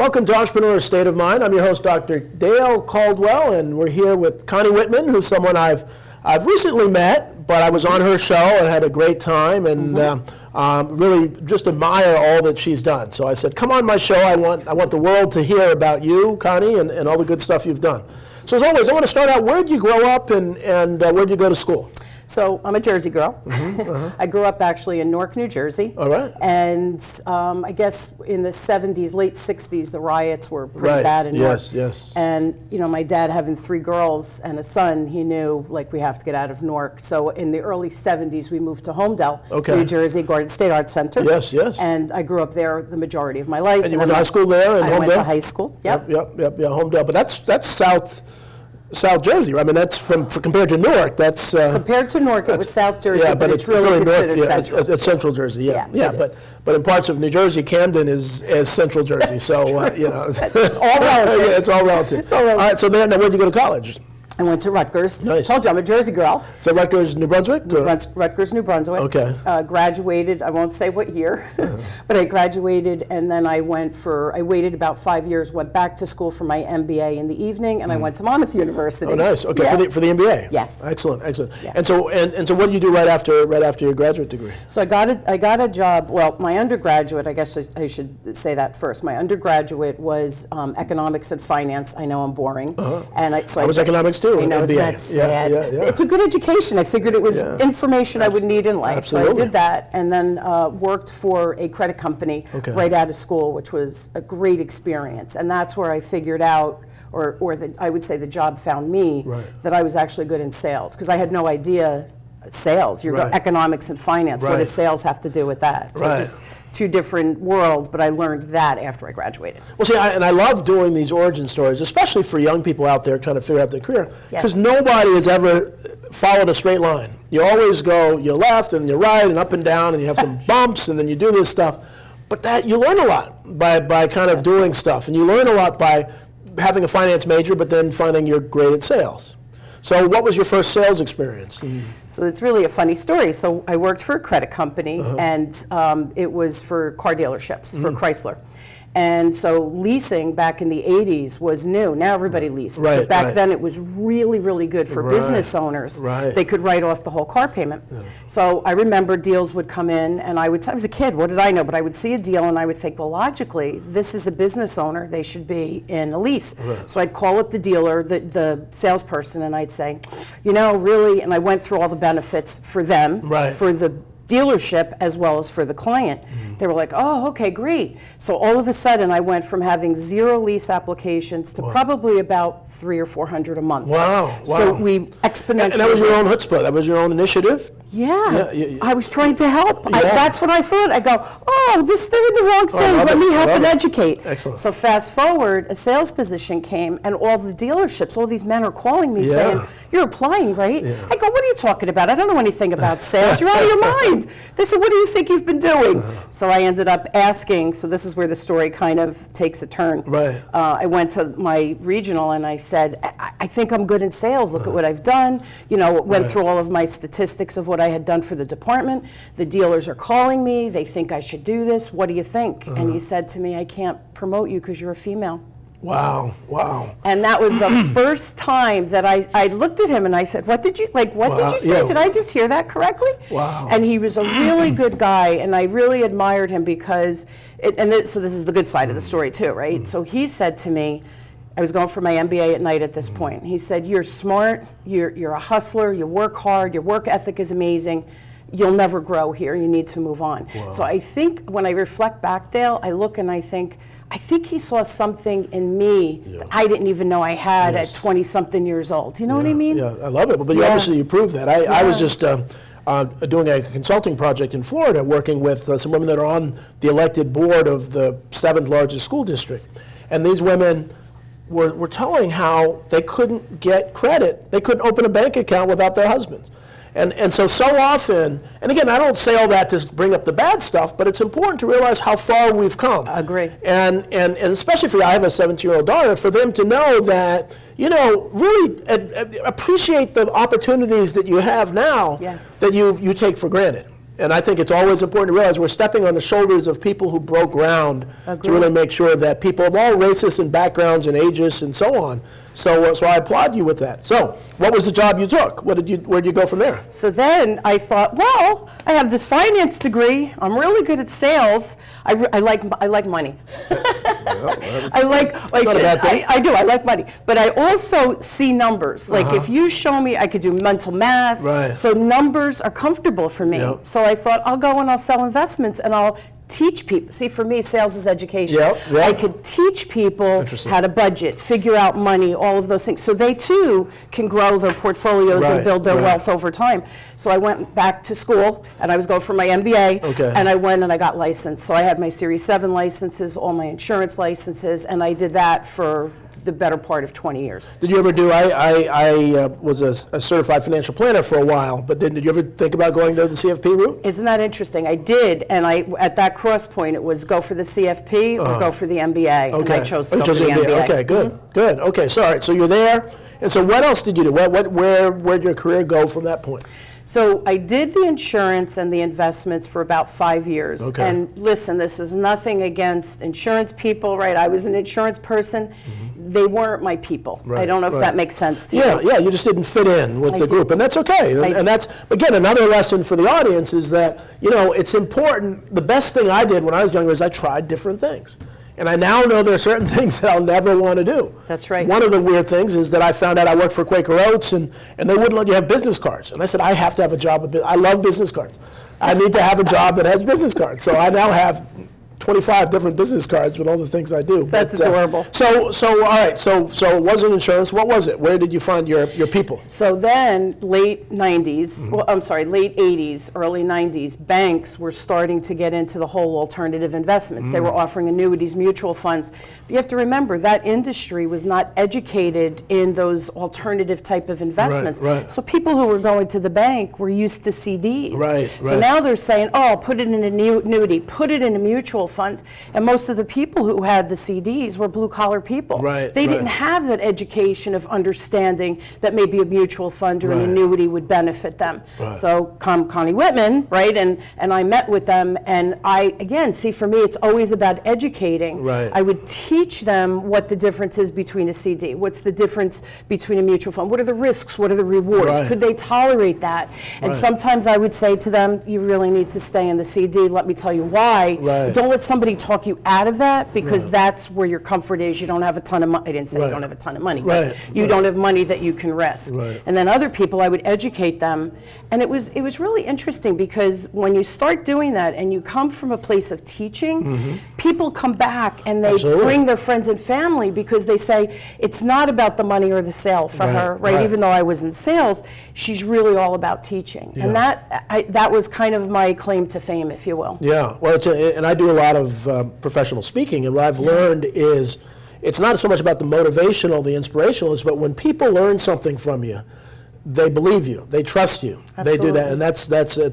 Welcome to Entrepreneur State of Mind. I'm your host, Dr. Dale Caldwell, and we're here with Connie Whitman, who's someone I've recently met, but I was on her show and had a great time, and really just admire all that she's done. So I said, come on my show. I want the world to hear about you, Connie, and all the good stuff you've done. So as always, I want to start out, where did you grow up and where did you go to school? So I'm a Jersey girl. I grew up actually in Newark, New Jersey. All right. And I guess in the 70s, late 60s, the riots were pretty bad in Newark. Yes. And you know, my dad having 3 girls and a son, he knew like we have to get out of Newark. So in the early 70s, we moved to Homedale, New Jersey, Garden State Arts Center. Yes. And I grew up there the majority of my life. And you went to high school there in Homedale? I went to high school. Yep, Homedale. But that's South Jersey, right? I mean, that's compared to Newark, that's... compared to Newark, it was South Jersey, but it's really considered North, Central. It's Central Jersey, but in parts of New Jersey, Camden is Central Jersey, so, you know. It's all relative. It's all relative. All right, so then, where did you go to college? I went to Rutgers. Nice. Told you, I'm a Jersey girl. So Rutgers, New Brunswick? Rutgers, New Brunswick. Okay. Graduated, I won't say what year, but I graduated, and then I waited about 5 years, went back to school for my MBA in the evening, and I went to Monmouth University. Oh, nice. Okay, for the MBA? Yes. Excellent. Yeah. And so what did you do right after your graduate degree? So I got a job, well, my undergraduate, I guess I should say that first. My undergraduate was economics and finance. I know I'm boring. And I was economics too. I know, MBA. that's sad. Yeah. It's a good education. I figured it was information I would need in life. Absolutely. So I did that, and then worked for a credit company right out of school, which was a great experience. And that's where I figured out, I would say the job found me, that I was actually good in sales, because I had no idea sales. You're economics and finance. What does sales have to do with that? So just 2 different worlds, but I learned that after I graduated. Well, see, I love doing these origin stories, especially for young people out there trying to figure out their career, because nobody has ever followed a straight line. You always go, you're left and you're right and up and down, and you have some bumps, and then you do this stuff. But that you learn a lot by kind of doing stuff, and you learn a lot by having a finance major, but then finding you're great at sales. So what was your first sales experience? So it's really a funny story. So I worked for a credit company, and it was for car dealerships, for Chrysler. And so leasing back in the 80s was new. Now everybody leases. But back then it was really, really good for business owners. They could write off the whole car payment. So I remember deals would come in, and I was a kid, what did I know? But I would see a deal and I would think, well, logically, this is a business owner, they should be in a lease. So I'd call up the dealer, the salesperson, and I'd say, you know, really, and I went through all the benefits for them, for the dealership as well as for the client. They were like, oh, okay, great. So all of a sudden I went from having 0 lease applications to probably about 300 or 400 a month. Wow. So we exponentially. And that was your own chutzpah? That was your own initiative? Yeah. I was trying to help. That's what I thought. I go, they're in the wrong thing. Let me help and educate. Excellent. So fast forward, a sales position came, and all the dealerships, all these men are calling me saying, you're applying, right? I go, what are you talking about? I don't know anything about sales. You're out of your mind. They said, what do you think you've been doing? So I ended up asking, so this is where the story kind of takes a turn. I went to my regional and I said, I think I'm good in sales. Look at what I've done. You know, went through all of my statistics of what I had done for the department. The dealers are calling me. They think I should do this. What do you think? And he said to me, I can't promote you because you're a female. Wow. And that was the first time that I looked at him and I said, what did you say? Did I just hear that correctly? Wow. And he was a really good guy, and I really admired him because, so this is the good side of the story too, right? So he said to me, I was going for my MBA at night at this point. He said, you're smart, you're a hustler, you work hard, your work ethic is amazing. You'll never grow here, you need to move on. So I think when I reflect back, Dale, I look and I think he saw something in me that I didn't even know I had at 20-something years old. You know what I mean? Yeah, I love it. But obviously you proved that. I was just doing a consulting project in Florida, working with some women that are on the elected board of the 7th largest school district. And these women were telling how they couldn't get credit. They couldn't open a bank account without their husbands. And so often, and again, I don't say all that to bring up the bad stuff, but it's important to realize how far we've come. I agree. And especially for, I have a 17-year-old daughter, for them to know that, you know, really appreciate the opportunities that you have now that you take for granted. And I think it's always important to realize we're stepping on the shoulders of people who broke ground Agreed. to really make sure that people of all races and backgrounds and ages and so on. So I applaud you with that. So what was the job you took? Where'd you go from there? So then I thought, well, I have this finance degree. I'm really good at sales. I like money. I like not a bad thing. I do. I like money, but I also see numbers. Like if you show me, I could do mental math. Right. So numbers are comfortable for me. Yep. So I thought I'll go and I'll sell investments and I'll teach people. See, for me, sales is education. Yep, yep. I could teach people Interesting. how to budget, figure out money, all of those things. So they too can grow their portfolios Right, and build their right. wealth over time. So I went back to school and I was going for my MBA. Okay. And I went and I got licensed. So I had my Series 7 licenses, all my insurance licenses, and I did that for the better part of 20 years. Did you ever do, I was a certified financial planner for a while, but did you ever think about going to the CFP route? Isn't that interesting? I did, and at that cross point, it was go for the CFP or go for the MBA, and I chose to go for the MBA. Okay, good, good. Okay, so all right, so you're there, and so what else did you do? Where'd your career go from that point? So I did the insurance and the investments for about 5 years. Okay. And listen, this is nothing against insurance people, right? I was an insurance person. They weren't my people. Right, I don't know if right. that makes sense to you. Yeah, you just didn't fit in with the group, and that's okay. And that's, again, another lesson for the audience is that, it's important. The best thing I did when I was younger is I tried different things. And I now know there are certain things that I'll never want to do. That's right. One of the weird things is that I found out I worked for Quaker Oats, and they wouldn't let you have business cards. And I said, I have to have a job with I love business cards. I need to have a job that has business cards. So I now have 25 different business cards with all the things I do. That's adorable. So all right, so it wasn't insurance. What was it? Where did you find your people? So then, late 90s, late 80s, early 90s, banks were starting to get into the whole alternative investments. They were offering annuities, mutual funds. But you have to remember, that industry was not educated in those alternative type of investments. Right. So people who were going to the bank were used to CDs. Right. So now they're saying, oh, put it in an annuity, put it in a mutual fund. And most of the people who had the CDs were blue-collar people. Right, They right. didn't have that education of understanding that maybe a mutual fund or an annuity would benefit them. Right. So Connie Whitman, right, and I met with them, and for me, it's always about educating. Right. I would teach them what the difference is between a CD, what's the difference between a mutual fund, what are the risks, what are the rewards, Right. could they tolerate that? And Right. sometimes I would say to them, you really need to stay in the CD, let me tell you why. Right. Don't let somebody talk you out of that, because that's where your comfort is. You don't have a ton of money. I didn't say Right. you don't have a ton of money, Right. but you don't have money that you can risk. Right. And then other people, I would educate them. And it was really interesting, because when you start doing that and you come from a place of teaching, people come back and they Absolutely. bring their friends and family, because they say, it's not about the money or the sale for Right, her, right? right. Even though I was in sales, she's really all about teaching. And that was kind of my claim to fame, if you will. Yeah, well, and I do a lot of professional speaking, and what I've learned is it's not so much about the motivational, the inspirational, it's about when people learn something from you, they believe you, they trust you, they do that, and that's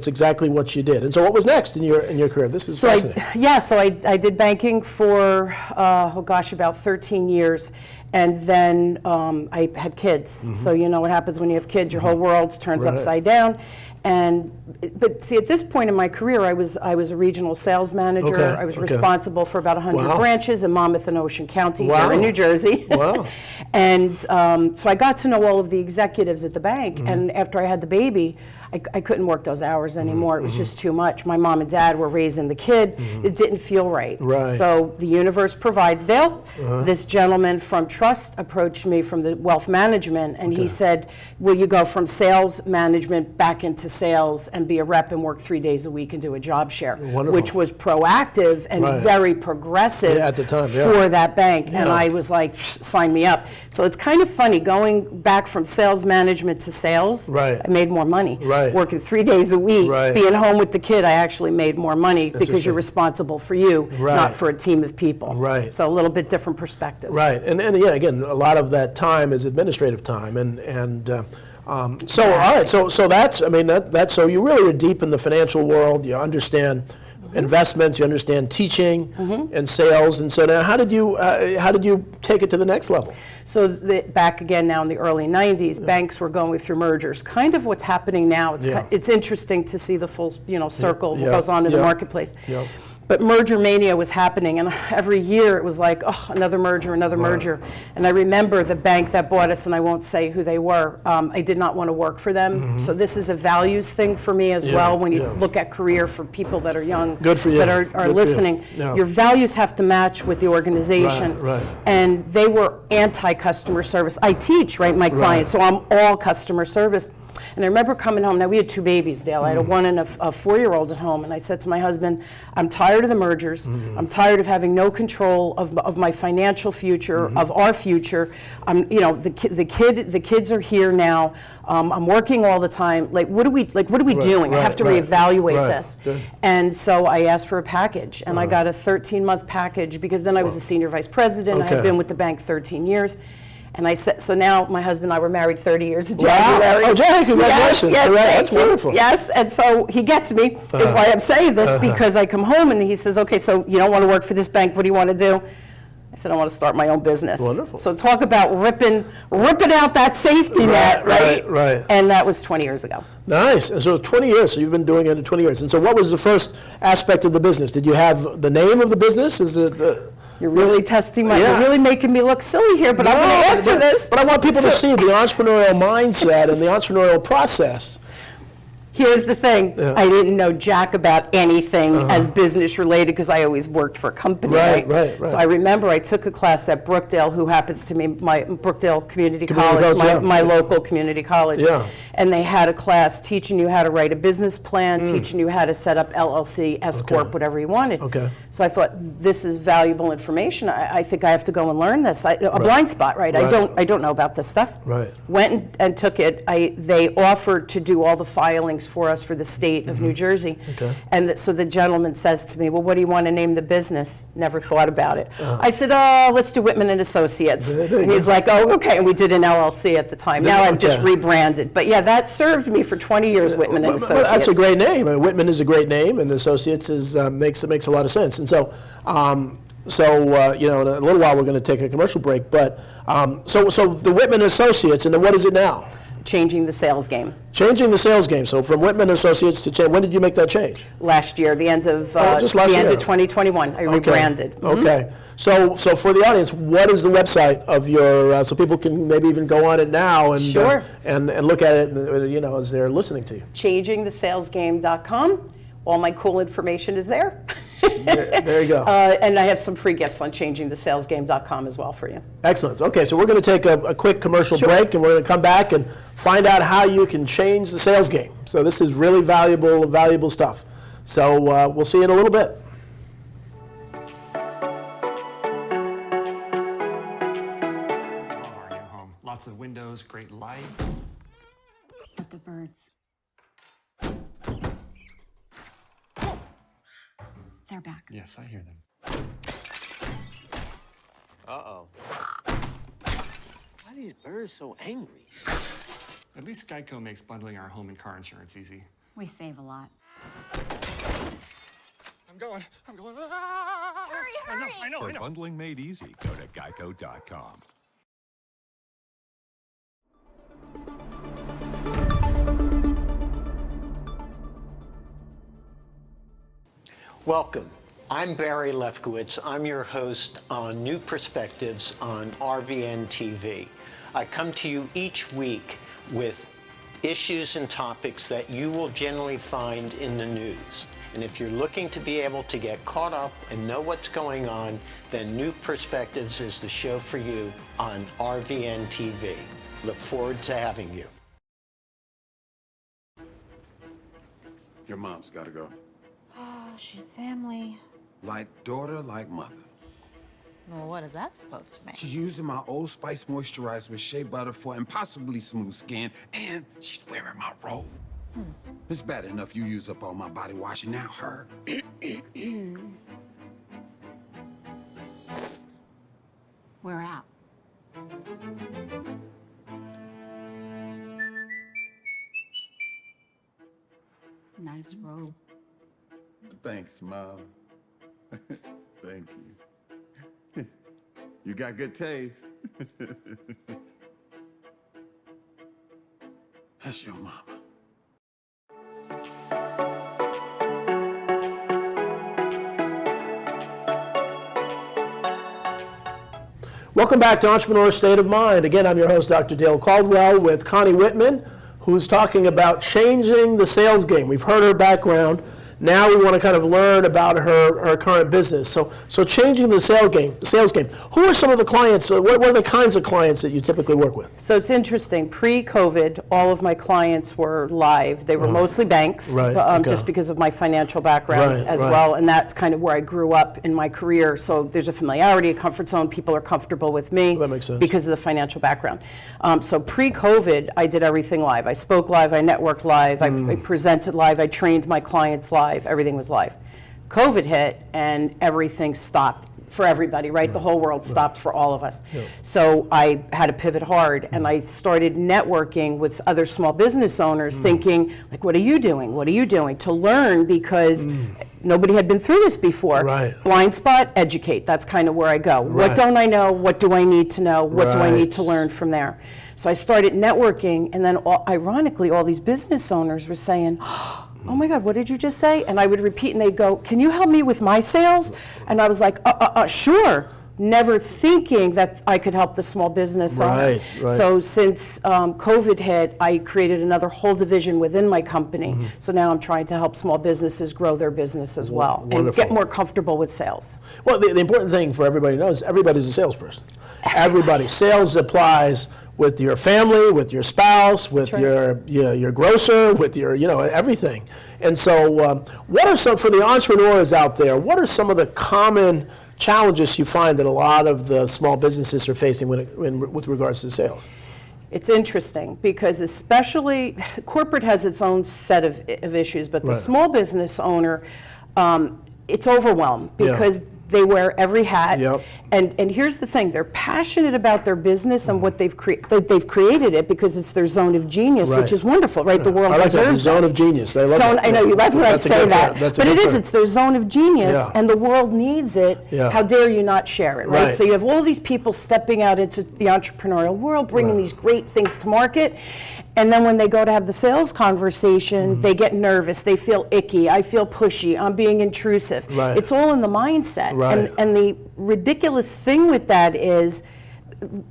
exactly what you did. And so, what was next in your career? This is fascinating. So I did banking for about 13 years. And then I had kids. So you know what happens when you have kids, your whole world turns Right. upside down. But see, at this point in my career, I was a regional sales manager. Okay, I was okay. responsible for about 100 Wow. branches in Monmouth and Ocean County Wow. here in New Jersey. Wow. And so I got to know all of the executives at the bank. And after I had the baby, I couldn't work those hours anymore. It was just too much. My mom and dad were raising the kid. It didn't feel right. Right. So the universe provides, Dale. This gentleman from Trust approached me from the wealth management, and he said, will you go from sales management back into sales and be a rep and work 3 days a week and do a job share? Wonderful. Which was proactive and Right. very progressive Yeah, at the time, yeah. for that bank. And Yeah. I was like, sign me up. So it's kind of funny going back from sales management to sales. Right. I made more money. Right. Working 3 days a week, Right. being home with the kid, I actually made more money because Interesting. you're responsible for you, Right. not for a team of people. Right. So a little bit different perspective. Right, and yeah, again, a lot of that time is administrative time, so all right, so that's, I mean, that's so you really are deep in the financial world. You understand investments, you understand teaching and sales, and so now how did you take it to the next level? So back again now in the early 90s, banks were going through mergers. Kind of what's happening now. It's interesting to see the full circle what goes on in the marketplace. But merger mania was happening, and every year it was like, oh, another merger, another merger. And I remember the bank that bought us, and I won't say who they were, I did not want to work for them. So this is a values thing for me as well when you look at career for people that are young, Good for you. that are listening. Your values have to match with the organization. And they were anti-customer service. I teach, my clients, so I'm all customer service. And I remember coming home. Now, we had 2 babies, Dale. I had a 1 and a 4-year-old at home. And I said to my husband, I'm tired of the mergers. I'm tired of having no control of my financial future, of our future. The kids are here now. I'm working all the time. What are we doing? I have to reevaluate this. Good. And so I asked for a package. And I got a 13-month package because then I was a senior vice president. I had been with the bank 13 years. And I said, so now my husband and I were married 30 years in January. Oh, Jay, congratulations. Yes, that's wonderful. Yes, and so he gets me. Why I'm saying this, because I come home and he says, okay, so you don't want to work for this bank. What do you want to do? I said, I want to start my own business. Wonderful. So talk about ripping out that safety net, right? Right. And that was 20 years ago. Nice. And so 20 years, so you've been doing it in 20 years. And so what was the first aspect of the business? Did you have the name of the business? Is it the... You're really testing you're really making me look silly here, but I'm going to answer this. But I want people to see the entrepreneurial mindset and the entrepreneurial process. Here's the thing. I didn't know jack about anything as business related because I always worked for a company. Right. So I remember I took a class at Brookdale, who happens to be my Brookdale Community College, my local community college. And they had a class teaching you how to write a business plan, teaching you how to set up LLC, S Corp, whatever you wanted. So I thought, this is valuable information. I think I have to go and learn this. A blind spot, right? I don't know about this stuff. Went and took it. They offered to do all the filings for us for the state of New Jersey. And so the gentleman says to me, well, what do you want to name the business? Never thought about it. I said, let's do Whitman and Associates. And he's like, oh, okay. And we did an LLC at the time. Now I've just rebranded. But yeah, that served me for 20 years, Whitman and Associates. That's a great name. Whitman is a great name, and Associates makes a lot of sense. And so, in a little while we're going to take a commercial break. But so the Whitman Associates, and then what is it now? Changing the sales game. Changing the sales game. So from Whitman Associates to change. When did you make that change? Last year, the end of 2021. I rebranded. Okay. So for the audience, what is the website of your? So people can maybe even go on it now and and look at it, as they're listening to you. ChangingTheSalesGame.com. All my cool information is there. There you go. And I have some free gifts on ChangingTheSalesGame.com as well for you. Excellent. Okay, so we're going to take a quick commercial break, and we're going to come back and find out how you can change the sales game. So this is really valuable stuff. So we'll see you in a little bit. Our new home. Lots of windows, great light. But the birds. They're back. Yes, I hear them. Uh-oh. Why are these birds so angry? At least Geico makes bundling our home and car insurance easy. We save a lot. I'm going. Ah! Hurry! I know. For bundling made easy, go to geico.com. Welcome. I'm Barry Lefkowitz. I'm your host on New Perspectives on RVN TV. I come to you each week with issues and topics that you will generally find in the news. And if you're looking to be able to get caught up and know what's going on, then New Perspectives is the show for you on RVN TV. Look forward to having you. Your mom's gotta go. Oh, she's family. Like daughter, like mother. Well, what is that supposed to mean? She's using my Old Spice moisturizer with shea butter for impossibly smooth skin, and she's wearing my robe. It's bad enough you use up all my body wash, and now her. We're out. Nice robe. Thanks, Mom. Thank you. You got good taste. That's your mama. Welcome back to Entrepreneur State of Mind. Again, I'm your host, Dr. Dale Caldwell, with Connie Whitman, who's talking about changing the sales game. We've heard her background. Now we want to kind of learn about her current business. So changing the sales game. Who are some of the clients? What are the kinds of clients that you typically work with? So it's interesting. Pre-COVID, all of my clients were live. They were mostly banks, Right, okay. just because of my financial background as well. And that's kind of where I grew up in my career. So there's a familiarity, a comfort zone. People are comfortable with me That makes sense. because of the financial background. So pre-COVID, I did everything live. I spoke live, I networked live, I presented live, I trained my clients live. Everything was live. COVID hit and everything stopped for everybody, right? The whole world stopped for all of us. Yeah. So I had to pivot hard, and I started networking with other small business owners, thinking, like, what are you doing? What are you doing? To learn, because nobody had been through this before. Right. Blind spot, educate. That's kind of where I go. Right. What don't I know? What do I need to know? What do I Right. need to learn from there? So I started networking, and then ironically, all these business owners were saying, oh my God, what did you just say? And I would repeat, and they'd go, can you help me with my sales? And I was like, sure. Never thinking that I could help the small business owner. Right, right. So since COVID hit, I created another whole division within my company. So now I'm trying to help small businesses grow their business as well and Wonderful. get more comfortable with sales. Well, the important thing for everybody to know is everybody's a salesperson. Everybody. Sales applies with your family, with your spouse, with your grocer, with your, everything. And so what are some, for the entrepreneurs out there, what are some of the common challenges you find that a lot of the small businesses are facing with regards to sales? It's interesting because especially corporate has its own set of issues, but the Right. small business owner, it's overwhelmed because they wear every hat. Yep. And here's the thing, they're passionate about their business and what they've created it because it's their zone of genius, Right. which is wonderful, right? The world I like that, the deserves zone that. of genius. I love Zone, that. I know you like when I That's a say good that, term. That's a but good it is. term. It's their zone of genius, Yeah. and the world needs it. Yeah. How dare you not share it, right? Right. So you have all these people stepping out into the entrepreneurial world, bringing Right. these great things to market, and then when they go to have the sales conversation, they get nervous. They feel icky. I feel pushy. I'm being intrusive. Right. It's all in the mindset, Right. and the ridiculous thing with that is,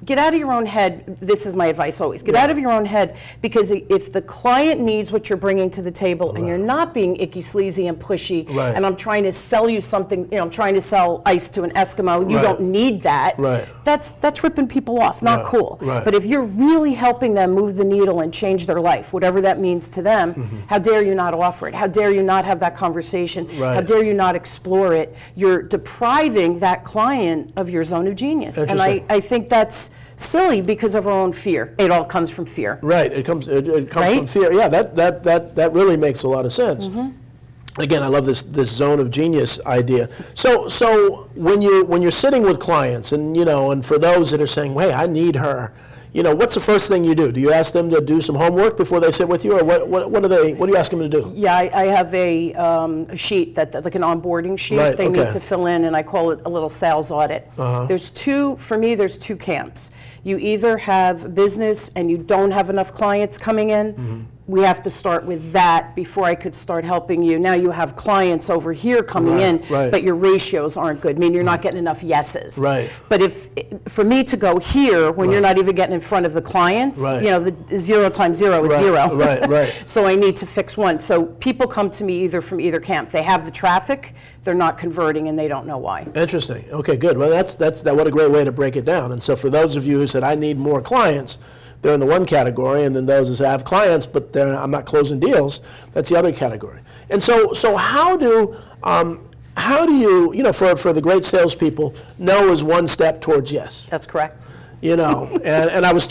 get out of your own head. This is my advice always. Get out of your own head, because if the client needs what you're bringing to the table and you're not being icky, sleazy, and pushy, Right. and I'm trying to sell you something, I'm trying to sell ice to an Eskimo, you Right. don't need that. Right. That's ripping people off, not Right. cool. Right. But if you're really helping them move the needle and change their life, whatever that means to them, how dare you not offer it? How dare you not have that conversation? Right. How dare you not explore it? You're depriving that client of your zone of genius. And Interesting. I think that's silly because of our own fear. It all comes from fear. Right, it comes Right? from fear. Yeah, that really makes a lot of sense. Again, I love this zone of genius idea. So when you're sitting with clients, and for those that are saying, "Hey, I need her," what's the first thing you do? Do you ask them to do some homework before they sit with you, or what do you ask them to do? Yeah, I have a sheet like an onboarding sheet Right, they okay. need to fill in, and I call it a little sales audit. There's two camps. You either have business and you don't have enough clients coming in. We have to start with that before I could start helping you. Now you have clients over here coming in, right. but your ratios aren't good. I mean, you're not getting enough yeses. Right. But for me to go here when you're not even getting in front of the clients, Right. the 0 times 0 is Right, 0. right. So I need to fix one. So people come to me from either camp. They have the traffic, they're not converting, and they don't know why. Interesting. Okay, good. Well, that's what a great way to break it down. And so for those of you who said, "I need more clients," they're in the one category, and then those who say, "I have clients, but I'm not closing deals," that's the other category. And so how do you, for the great salespeople, no is one step towards yes? That's correct. And I was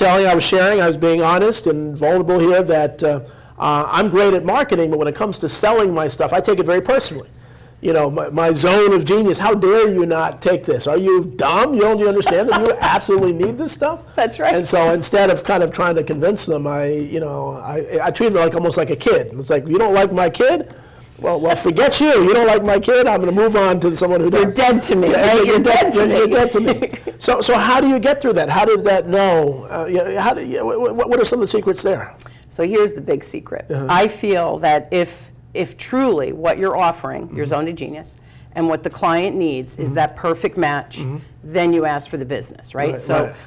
sharing, I was being honest and vulnerable here that I'm great at marketing, but when it comes to selling my stuff, I take it very personally. My zone of genius, how dare you not take this? Are you dumb? You don't understand that you absolutely need this stuff? That's right. And so instead of kind of trying to convince them, I treat them almost like a kid. It's like, you don't like my kid? Well, forget you. You don't like my kid. I'm going to move on to someone who does. You're dead to me. Right? You're dead to me. You're dead to me. So how do you get through that? How does that know? What are some of the secrets there? So here's the big secret. I feel that if truly what you're offering, your zone of genius, and what the client needs is that perfect match, then you ask for the business, right?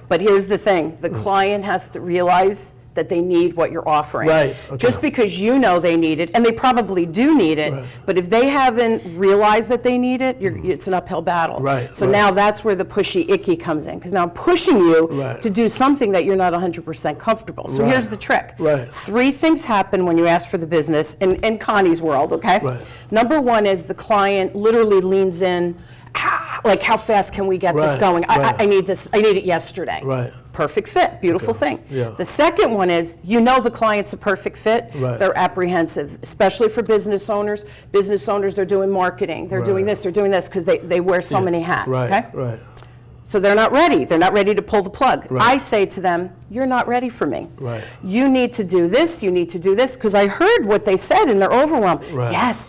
But here's the thing. The client has to realize that they need what you're offering. Right. Okay. Just because you know they need it, and they probably do need it, but if they haven't realized that they need it, it's an uphill battle. Right. So now that's where the pushy icky comes in, because now I'm pushing you to do something that you're not 100% comfortable. So here's the trick. 3 things happen when you ask for the business in Connie's world, okay? Number 1 is the client literally leans in, like, how fast can we get this going? I need this, I need it yesterday. Perfect fit, beautiful thing. The second one is, you know the client's a perfect fit, they're apprehensive, especially for business owners. Business owners, they're doing marketing, they're doing this, because they wear so many hats, okay? So they're not ready. They're not ready to pull the plug. I say to them, you're not ready for me. You need to do this, you need to do this, because I heard what they said and they're overwhelmed. Yes.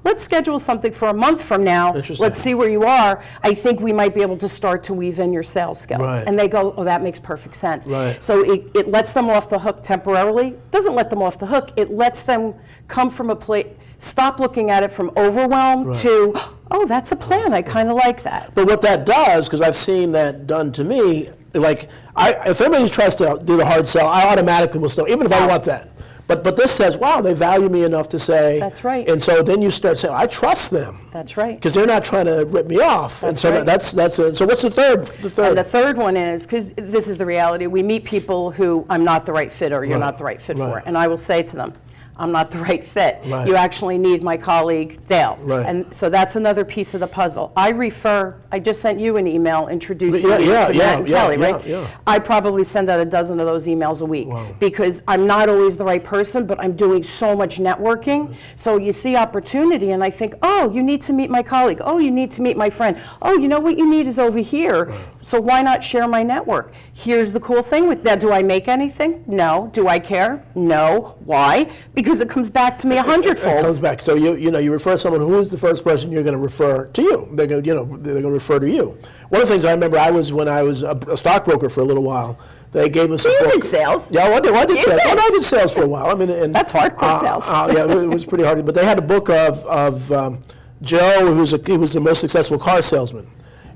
Let's schedule something for a month from now. Let's see where you are. I think we might be able to start to weave in your sales skills. And they go, oh, that makes perfect sense. So it lets them off the hook temporarily. It doesn't let them off the hook. It lets them come from a place, stop looking at it from overwhelm to, oh, that's a plan. I kind of like that. But what that does, because I've seen that done to me, like, if anybody tries to do the hard sell, I automatically will start, even if I want that. But this says, wow, they value me enough to say. That's right. And so then you start saying, I trust them. That's right. Because they're not trying to rip me off. That's and so right. that's it. So what's the third? And the third one is, because this is the reality, we meet people who I'm not the right fit or you're not the right fit for. And I will say to them, I'm not the right fit. You actually need my colleague, Dale. And so that's another piece of the puzzle. I just sent you an email introducing you to Matt and Kelly, right? I probably send out a dozen of those emails a week because I'm not always the right person, but I'm doing so much networking. So you see opportunity and I think, oh, you need to meet my colleague. Oh, you need to meet my friend. Oh, you know what you need is over here. So why not share my network? Here's the cool thing with that. Do I make anything? No. Do I care? No. Why? Because it comes back to me 100-fold. It comes back. So you refer someone who is the first person you're going to refer to you. They're going to refer to you. One of the things I remember when I was a stockbroker for a little while. They gave us. So you did sales. Yeah, I did sales. I did sales for a while. I mean, and that's hardcore sales. Yeah, it was pretty hard. But they had a book of Joe, he was the most successful car salesman.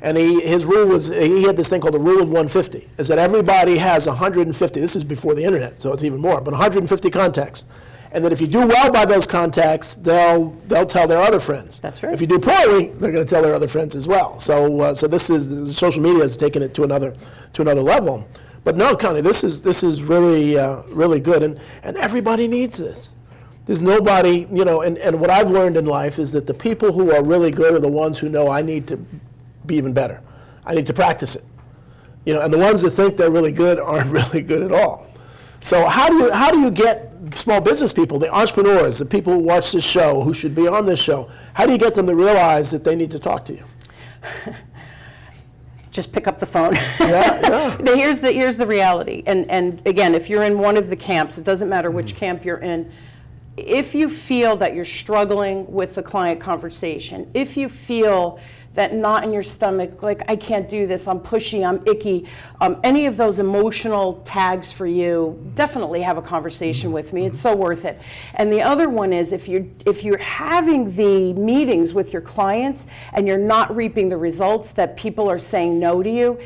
And his rule was, he had this thing called the rule of 150, is that everybody has 150, this is before the internet, so it's even more, but 150 contacts. And that if you do well by those contacts, they'll tell their other friends. That's right. If you do poorly, they're going to tell their other friends as well. So this is, social media has taken it to another level. But no, Connie, this is really, really good, and everybody needs this. There's nobody, and what I've learned in life is that the people who are really good are the ones who know I need to be even better. I need to practice it. And the ones that think they're really good aren't really good at all. So how do you get small business people, the entrepreneurs, the people who watch this show, who should be on this show, how do you get them to realize that they need to talk to you? Just pick up the phone. Now, here's the reality. And again, if you're in one of the camps, it doesn't matter which camp you're in, if you feel that you're struggling with the client conversation, if you feel that knot in your stomach, like, I can't do this, I'm pushy, I'm icky, any of those emotional tags for you, definitely have a conversation with me. It's so worth it. And the other one is, if you're having the meetings with your clients and you're not reaping the results that people are saying no to you,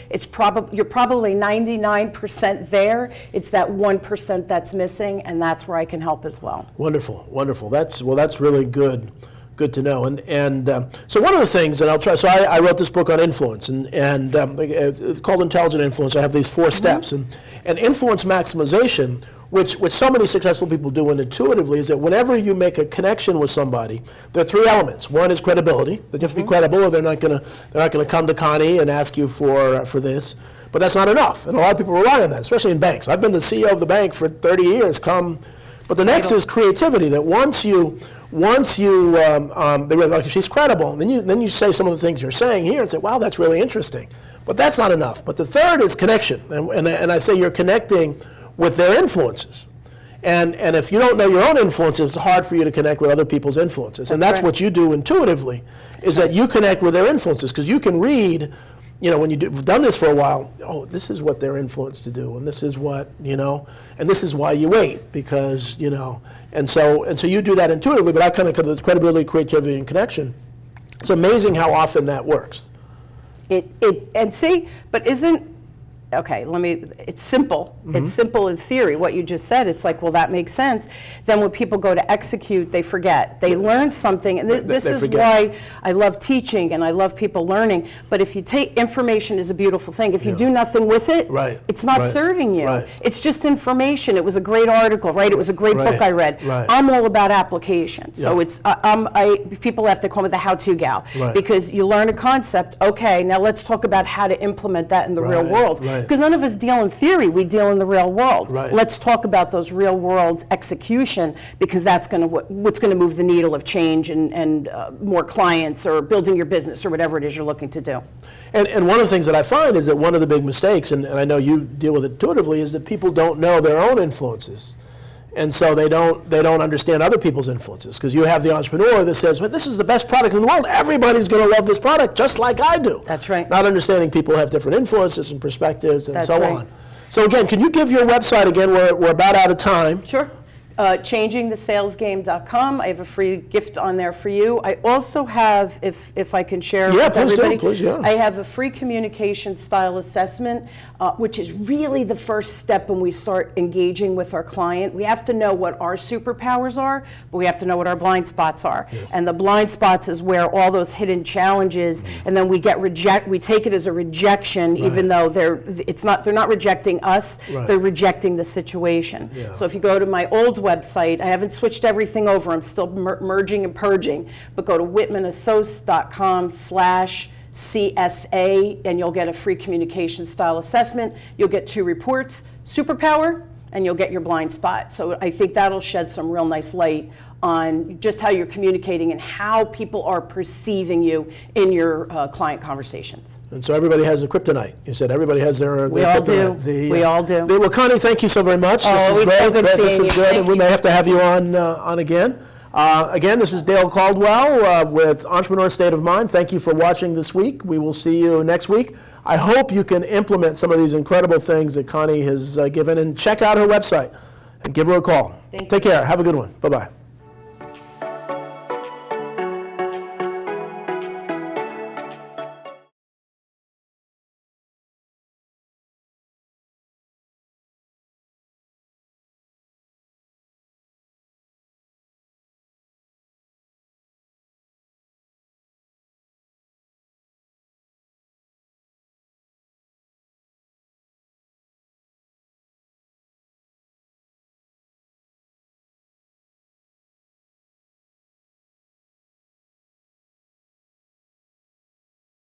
you're probably 99% there. It's that 1% that's missing, and that's where I can help as well. Wonderful. That's really good. Good to know. And so one of the things, and I'll try, so I wrote this book on influence, and it's called Intelligent Influence. I have these 4 steps. And influence maximization, which so many successful people do intuitively, is that whenever you make a connection with somebody, there are 3 elements. One is credibility. They have to be credible, or they're not going to come to Connie and ask you for this. But that's not enough. And a lot of people rely on that, especially in banks. I've been the CEO of the bank for 30 years. But the next is creativity, that once you they were like, she's credible, and then you say some of the things you're saying here and say, wow, that's really interesting. But that's not enough. But the third is connection, and I say you're connecting with their influences. And if you don't know your own influences, it's hard for you to connect with other people's influences. And that's right. what you do intuitively, is that you connect with their influences, because you can read, when you've done this for a while, oh, this is what they're influenced to do, and this is what, and this is why you wait, because, and so you do that intuitively, but I kind of the credibility, creativity, and connection. It's amazing how often that works. But isn't, it's simple. It's simple in theory, what you just said. It's like, well, that makes sense. Then when people go to execute, they forget. They learn something, and this is why I love teaching and I love people learning. But if you take, information is a beautiful thing. If you do nothing with it, it's not serving you. Right. It's just information. It was a great article, right? It was a great book I read. Right. I'm all about application. So it's, people have to call me the how-to gal. Right. Because you learn a concept, okay, now let's talk about how to implement that in the real world. Right. Because none of us deal in theory, we deal in the real world. Right. Let's talk about those real world execution, because that's what's going to move the needle of change and more clients or building your business or whatever it is you're looking to do. And one of the things that I find is that one of the big mistakes, and I know you deal with it intuitively, is that people don't know their own influences. And so they don't understand other people's influences, because you have the entrepreneur that says, well, this is the best product in the world. Everybody's going to love this product just like I do. That's right. Not understanding people have different influences and perspectives and That's so right. on. So again, can you give your website again? We're about out of time. Sure. Changingthesalesgame.com. I have a free gift on there for you. I also have, if I can share with everybody, please, yeah. I have a free communication style assessment, which is really the first step when we start engaging with our client. We have to know what our superpowers are, but we have to know what our blind spots are. Yes. And the blind spots is where all those hidden challenges, and then we take it as a rejection, even though they're not rejecting us, they're rejecting the situation. Yeah. So if you go to my old website, I haven't switched everything over, I'm still merging and purging, but go to whitmanassociates.com/CSA and you'll get a free communication style assessment. You'll get 2 reports, superpower, and you'll get your blind spot. So I think that'll shed some real nice light on just how you're communicating and how people are perceiving you in your client conversations. And so everybody has a kryptonite. You said everybody has their We all do. kryptonite. We all do. Well, Connie, thank you so very much. Oh, this is always great. so good This seeing is you. good, Thank and we may have to have you on again. Again, this is Dale Caldwell with Entrepreneur State of Mind. Thank you for watching this week. We will see you next week. I hope you can implement some of these incredible things that Connie has given, and check out her website and give her a call. Thank you. Take care. Have a good one. Bye-bye.